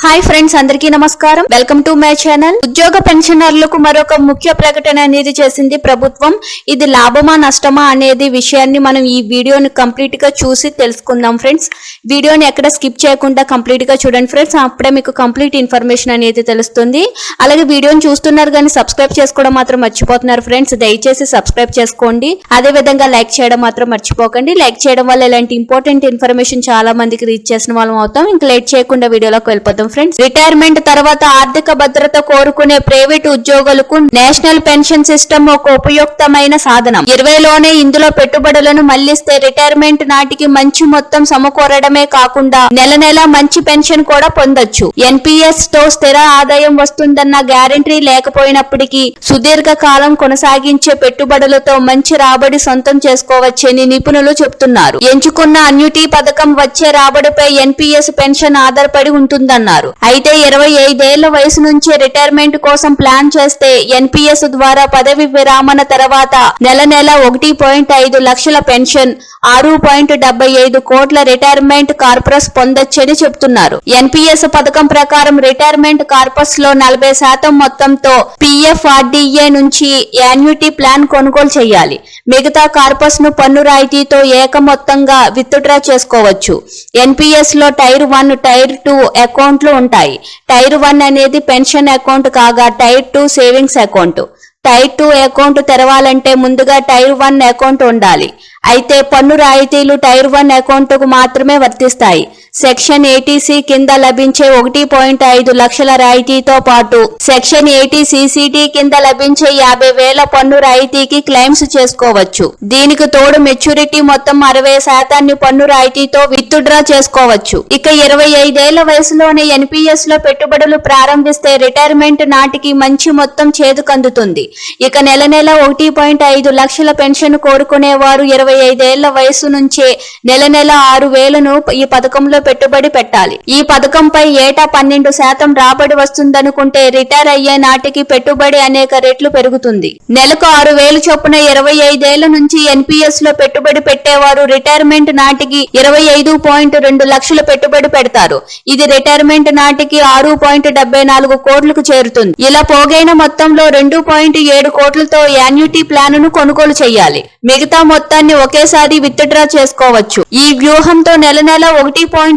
Hi friends, అందరికీ నమస్కారం. Welcome to my channel. ఉద్యోగ పెన్షనర్లకు మరొక ముఖ్య ప్రకటన అనేది చేసింది ప్రభుత్వం. ఇది లాభమా నష్టమా అనేది విషయాన్ని మనం ఈ వీడియోని కంప్లీట్ గా చూసి తెలుసుకుందాం ఫ్రెండ్స్. వీడియోని ఎక్కడ స్కిప్ చేయకుండా కంప్లీట్ గా చూడండి ఫ్రెండ్స్. అప్పుడే మీకు కంప్లీట్ ఇన్ఫర్మేషన్ అనేది తెలుస్తుంది. అలాగే వీడియోని చూస్తున్నారు కానీ సబ్స్క్రైబ్ చేసుకోవడం మాత్రం మర్చిపోతున్నారు ఫ్రెండ్స్. దయచేసి సబ్స్క్రైబ్ చేసుకోండి. అదే విధంగా లైక్ చేయడం మాత్రం మర్చిపోకండి. లైక్ చేయడం వల్ల ఇలాంటి ఇంపార్టెంట్ ఇన్ఫర్మేషన్ చాలా మందికి రీచ్ చేసిన వాళ్ళం అవుతాం. ఇంకా లేట్ చేయకుండా వీడియోలోకి వెళ్ళిపోతాం ఫ్రెండ్స్. రిటైర్మెంట్ తర్వాత ఆర్థిక భద్రత కోరుకునే ప్రైవేట్ ఉద్యోగులకు నేషనల్ పెన్షన్ సిస్టమ్ ఒక ఉపయుక్తమైన సాధనం. 20లోనే ఇందులో పెట్టుబడులను మళ్లిస్తే రిటైర్మెంట్ నాటికి మంచి మొత్తం సమకూరడమే కాకుండా నెల నెల మంచి పెన్షన్ కూడా పొందొచ్చు. ఎన్పిఎస్ తో స్థిర ఆదాయం వస్తుందన్న గ్యారంటీ లేకపోయినప్పటికీ సుదీర్ఘ కాలం కొనసాగించే పెట్టుబడులతో మంచి రాబడి సొంతం చేసుకోవచ్చని నిపుణులు చెబుతున్నారు. ఎంచుకున్న అన్యూటీ పథకం వచ్చే రాబడిపై ఎన్పిఎస్ పెన్షన్ ఆధారపడి ఉంటుందన్నారు. అయితే 25 ఏళ్ల వయసు నుంచే రిటైర్మెంట్ కోసం ప్లాన్ చేస్తే ఎన్పిఎస్ ద్వారా పదవి విరామణ తర్వాత నెల నెల 1.5 లక్షల పెన్షన్, 6.75 కోట్ల రిటైర్మెంట్ కార్పస్ పొందొచ్చని చెబుతున్నారు. ఎన్పిఎస్ పథకం ప్రకారం రిటైర్మెంట్ కార్పస్ లో 40% మొత్తంతో పిఎఫ్ఆర్డీఏ నుంచి యాన్యుటీ ప్లాన్ కొనుగోలు చేయాలి. మిగతా కార్పస్ ను పన్ను రాయితీతో ఏక మొత్తంగా విత్డ్రా చేసుకోవచ్చు. ఎన్పిఎస్ లో టైర్ 1, టైర్ 2 అకౌంట్లు ఉంటాయి. టైర్ 1 అనేది పెన్షన్ అకౌంట్ కాగా tier 2 savings account. Tier 2 account తెరవాలంటే ముందుగా టైర్ 1 అకౌంట్ ఉండాలి. అయితే పన్ను రాయితీలు టైర్ 1 అకౌంట్ కు మాత్రమే వర్తిస్తాయి. సెక్షన్ 80C కింద లభించే 1.5 లక్షల రాయితీతో పాటు సెక్షన్ 80CCD కింద లభించే 50,000 పన్ను రాయితీకి క్లెయిమ్స్ చేసుకోవచ్చు. దీనికి తోడు మెచ్యూరిటీ మొత్తం 60% పన్ను రాయితీతో విత్డ్రా చేసుకోవచ్చు. ఇక 25 ఏళ్ల వయసులోనే ఎన్పిఎస్ లో పెట్టుబడులు ప్రారంభిస్తే రిటైర్మెంట్ నాటికి మంచి మొత్తం చేదుకందుతుంది. ఇక నెల నెల 1.5 లక్షల పెన్షన్ కోరుకునే వారు 25 ఏళ్ల వయసు నుంచే నెల నెల 6,000ను ఈ పథకంలో పెట్టుబడి పెట్టాలి. ఈ పథకంపై ఏటా 12% రాబడి వస్తుందనుకుంటే రిటైర్ అయ్యే నాటికి పెట్టుబడి అనేక రెట్లు పెరుగుతుంది. నెలకు 6,000 చొప్పున 25 ఏళ్ల నుంచి ఎన్పిఎస్ లో పెట్టుబడి పెట్టేవారు రిటైర్మెంట్ నాటికి 25.2 లక్షలు పెట్టుబడి పెడతారు. ఇది రిటైర్మెంట్ నాటికి 6.74 కోట్లకు చేరుతుంది. ఇలా పోగైన మొత్తంలో 2.7 కోట్లతో యాన్యుటీ ప్లాన్ ను కొనుగోలు చేయాలి. మిగతా మొత్తాన్ని ఒకేసారి విత్డ్రా చేసుకోవచ్చు. ఈ వ్యూహంతో నెల నెల 1.48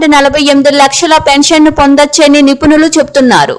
లక్షల పెన్షన్ ను పొందొచ్చని నిపుణులు చెబుతున్నారు.